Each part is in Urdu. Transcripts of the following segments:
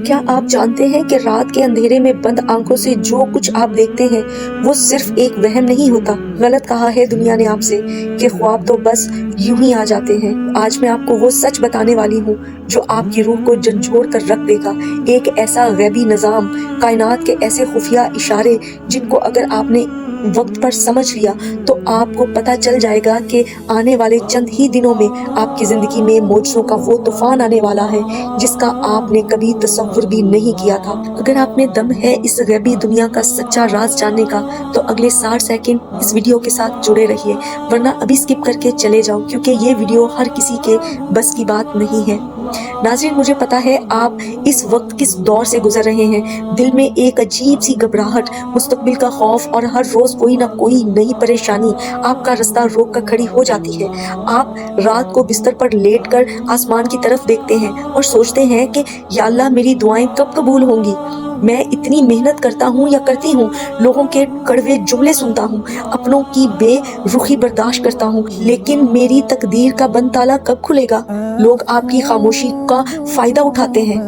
کیا آپ جانتے ہیں کہ رات کے اندھیرے میں بند آنکھوں سے جو کچھ آپ دیکھتے ہیں وہ صرف ایک وہم نہیں ہوتا؟ غلط کہا ہے دنیا نے آپ سے کہ خواب تو بس یوں ہی آ جاتے ہیں۔ آج میں آپ کو وہ سچ بتانے والی ہوں جو آپ کی روح کو جھنجھوڑ کر رکھ دے گا، ایک ایسا غیبی نظام، کائنات کے ایسے خفیہ اشارے جن کو اگر آپ نے وقت پر سمجھ لیا تو آپ کو پتہ چل جائے گا کہ آنے والے چند ہی دنوں میں آپ کی زندگی میں معجزوں کا وہ طوفان آنے والا ہے جس کا آپ نے کبھی تصور بھی نہیں کیا تھا۔ اگر آپ میں دم ہے اس غیبی دنیا کا سچا راز جاننے کا تو اگلے 60 سیکنڈ اس ویڈیو کے ساتھ جڑے رہیے، ورنہ ابھی سکپ کر کے چلے جاؤ کیونکہ یہ ویڈیو ہر کسی کے بس کی بات نہیں ہے۔ ناظرین، مجھے پتا ہے آپ اس وقت کس دور سے گزر رہے ہیں۔ دل میں ایک عجیب سی گھبراہٹ، مستقبل کا خوف اور ہر روز کوئی نہ کوئی نئی پریشانی آپ کا رستہ روک کر کھڑی ہو جاتی ہے۔ آپ رات کو بستر پر لیٹ کر آسمان کی طرف دیکھتے ہیں اور سوچتے ہیں کہ یا اللہ میری دعائیں کب قبول ہوں گی؟ میں اتنی محنت کرتا ہوں یا کرتی ہوں، لوگوں کے کڑوے جملے سنتا ہوں، اپنوں کی بے رخی برداشت کرتا ہوں، لیکن میری تقدیر کا بند تالا کب کھلے گا؟ لوگ آپ کی خاموشی کا فائدہ اٹھاتے ہیں،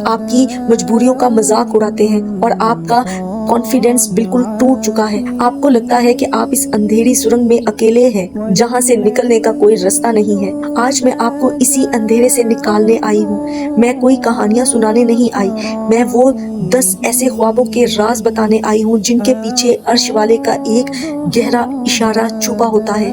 آپ کی مجبوریوں کا مذاق اڑاتے ہیں اور آپ کا کانفیڈنس بالکل ٹوٹ چکا ہے۔ آپ کو لگتا ہے کہ آپ اس اندھیری سرنگ میں اکیلے ہیں جہاں سے نکلنے کا کوئی رستہ نہیں ہے۔ آج میں آپ کو اسی اندھیرے سے نکالنے آئی ہوں۔ میں کوئی کہانیاں سنانے نہیں آئی، میں وہ 10 ایسے خوابوں کے راز بتانے آئی ہوں جن کے پیچھے عرش والے کا ایک گہرا اشارہ چھپا ہوتا ہے۔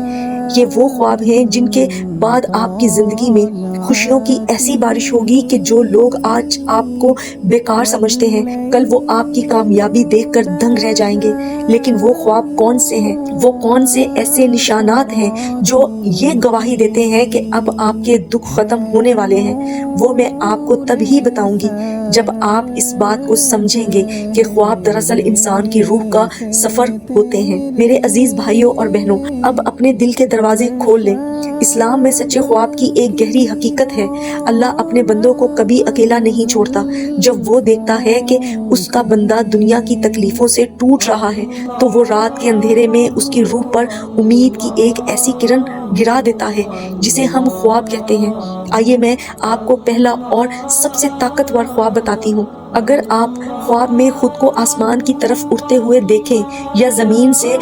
یہ وہ خواب ہیں جن کے بعد آپ کی زندگی میں خوشیوں کی ایسی بارش ہوگی کہ جو لوگ آج آپ کو بیکار سمجھتے ہیں کل وہ آپ کی کامیابی دیکھ کر دنگ رہ جائیں گے۔ لیکن وہ خواب کون سے ہیں؟ وہ کون سے ایسے نشانات ہیں جو یہ گواہی دیتے ہیں کہ اب آپ کے دکھ ختم ہونے والے ہیں؟ وہ میں آپ کو تب ہی بتاؤں گی جب آپ اس بات کو سمجھیں گے کہ خواب دراصل انسان کی روح کا سفر ہوتے ہیں۔ میرے عزیز بھائیوں اور بہنوں، اب اپنے دل کے دروازے کھول لیں۔ اسلام میں سچے خواب کی ایک گہری حقیقت ہے۔ اللہ اپنے بندوں کو کبھی اکیلا نہیں چھوڑتا۔ جب وہ دیکھتا ہے کہ اس کا بندہ دنیا کی تکلیفوں سے ٹوٹ رہا ہے تو وہ رات کے اندھیرے میں اس کی روح پر امید کی ایک ایسی کرن گرا دیتا ہے جسے ہم خواب کہتے ہیں۔ آئیے میں آپ کو پہلا اور سب سے طاقتور خواب بتاتی ہوں۔ اگر آپ خواب میں خود کو آسمان کی طرف اڑتے ہوئے دیکھیں یا زمین سے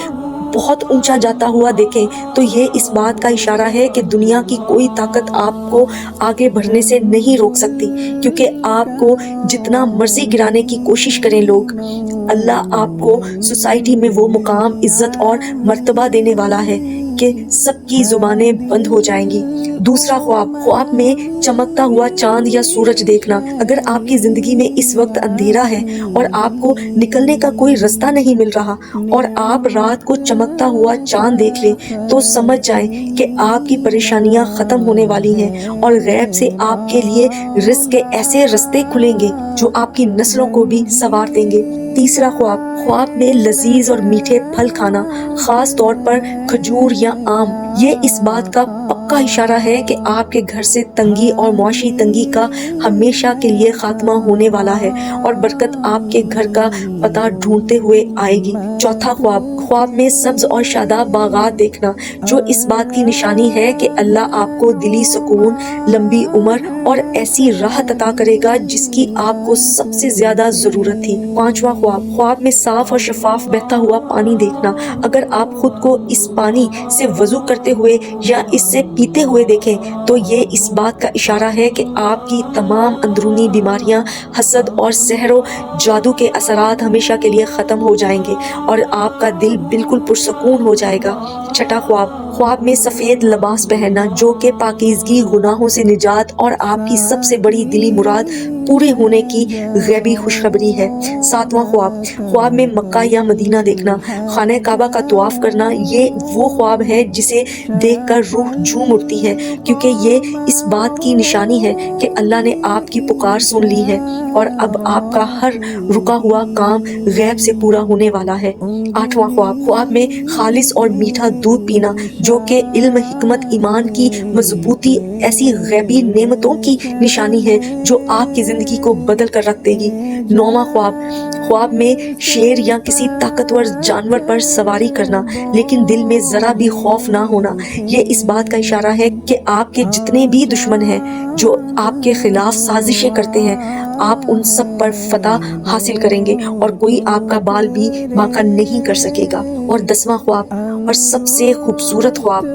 بہت اونچا جاتا ہوا دیکھیں تو یہ اس بات کا اشارہ ہے کہ دنیا کی کوئی طاقت آپ کو آگے بڑھنے سے نہیں روک سکتی، کیونکہ آپ کو جتنا مرضی گرانے کی کوشش کریں لوگ، اللہ آپ کو سوسائٹی میں وہ مقام، عزت اور مرتبہ دینے والا ہے کہ سب کی زبانیں بند ہو جائیں گی۔ دوسرا خواب، خواب میں چمکتا ہوا چاند یا سورج دیکھنا۔ اگر آپ کی زندگی میں اس وقت اندھیرا ہے اور آپ کو نکلنے کا کوئی رستہ نہیں مل رہا اور آپ رات کو چمکتا ہوا چاند دیکھ لیں تو سمجھ جائیں کہ آپ کی پریشانیاں ختم ہونے والی ہیں اور غیب سے آپ کے لیے رزق کے ایسے رستے کھلیں گے جو آپ کی نسلوں کو بھی سنوار دیں گے۔ تیسرا خواب، خواب میں لذیذ اور میٹھے پھل کھانا، خاص طور پر کھجور یا آم۔ یہ اس بات کا پکا اشارہ ہے کہ آپ کے گھر سے تنگی اور معاشی تنگی کا ہمیشہ کے لیے خاتمہ ہونے والا ہے اور برکت آپ کے گھر کا پتہ ڈھونڈتے ہوئے آئے گی۔ چوتھا خواب، خواب میں سبز اور شاداب باغات دیکھنا، جو اس بات کی نشانی ہے کہ اللہ آپ کو دلی سکون، لمبی عمر اور ایسی راحت عطا کرے گا جس کی آپ کو سب سے زیادہ ضرورت تھی۔ پانچواں خواب، خواب میں صاف اور شفاف بہتا ہوا پانی دیکھنا۔ اگر آپ خود کو اس پانی سے وضو کرتے ہوئے یا اس سے پیتے ہوئے دیکھیں تو یہ اس بات کا اشارہ ہے کہ آپ کی تمام اندرونی بیماریاں، حسد اور سحر و جادو کے اثرات ہمیشہ کے لیے ختم ہو جائیں گے اور آپ کا دل بالکل پرسکون ہو جائے گا۔ چھٹا خواب، خواب میں سفید لباس پہننا جو کہ پاکیزگی، گناہوں سے نجات اور آپ کی سب سے بڑی دلی مراد پورے ہونے کی غیبی خوشخبری ہے۔ ساتواں خواب، خواب میں مکہ یا مدینہ دیکھنا، خانہ کعبہ کا طواف کرنا۔ یہ وہ خواب ہے جسے دیکھ کر روح جھوم اٹھتی ہے کیونکہ یہ اس بات کی نشانی ہے کہ اللہ نے آپ کی پکار سن لی ہے اور اب آپ کا ہر رکا ہوا کام غیب سے پورا ہونے والا ہے۔ آٹھواں خواب، خواب میں خالص اور میٹھا دودھ پینا جو کہ علم، حکمت، ایمان کی مضبوطی، ایسی غیبی نعمتوں کی نشانی ہے جو آپ کی زندگی کو بدل کر رکھ دے گی۔ 9واں خواب، خواب میں شیر یا کسی طاقتور جانور پر سواری کرنا، لیکن دل میں ذرا بھی خوف نہ ہونا۔ یہ اس بات کا اشارہ ہے کہ آپ کے جتنے بھی دشمن ہیں جو آپ کے خلاف سازشیں کرتے ہیں، آپ ان سب پر فتح حاصل کریں گے اور کوئی آپ کا بال بھی باقا نہیں کر سکے گا۔ اور 10واں خواب اور سب سے خوبصورت خواب،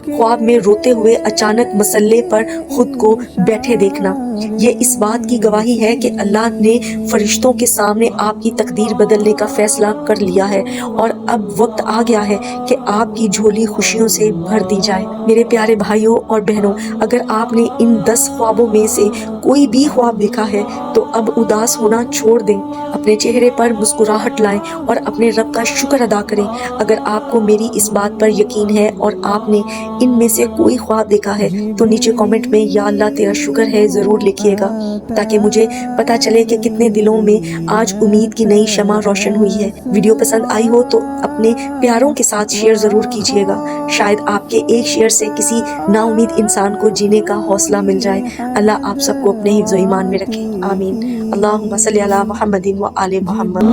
خواب میں روتے ہوئے اچانک مسلح پر خود کو بیٹھے دیکھنا۔ یہ اس بات کی گواہی ہے کہ اللہ نے فرشتوں کے سامنے آپ کی تقدیر بدلنے کا فیصلہ کر لیا ہے اور اب وقت آ گیا ہے کہ آپ کی جھولی خوشیوں سے بھر دی جائے۔ میرے پیارے بھائیوں اور بہنوں، اگر آپ نے ان 10 خوابوں میں سے کوئی بھی خواب دیکھا ہے تو اب اداس ہونا چھوڑ دیں، اپنے چہرے پر مسکراہٹ لائیں اور اپنے رب کا شکر ادا کریں۔ اگر آپ کو میری اس بات پر یقین ہے اور آپ نے ان میں سے کوئی خواب دیکھا ہے تو نیچے کامنٹ میں یا اللہ تیرا شکر ہے ضرور لکھیے گا، تاکہ مجھے پتا چلے کہ کتنے دلوں میں آج امید کی نئی شمع روشن ہوئی ہے۔ ویڈیو پسند آئی ہو تو اپنے پیاروں کے ساتھ شیئر ضرور کیجیے گا، شاید آپ کے ایک شیئر سے کسی نا امید انسان کو جینے کا حوصلہ مل جائے۔ اللہ آپ سب کو اپنے حفظ و ایمان میں رکھے، آمین۔ اللہم صلی علی محمد و آل محمد۔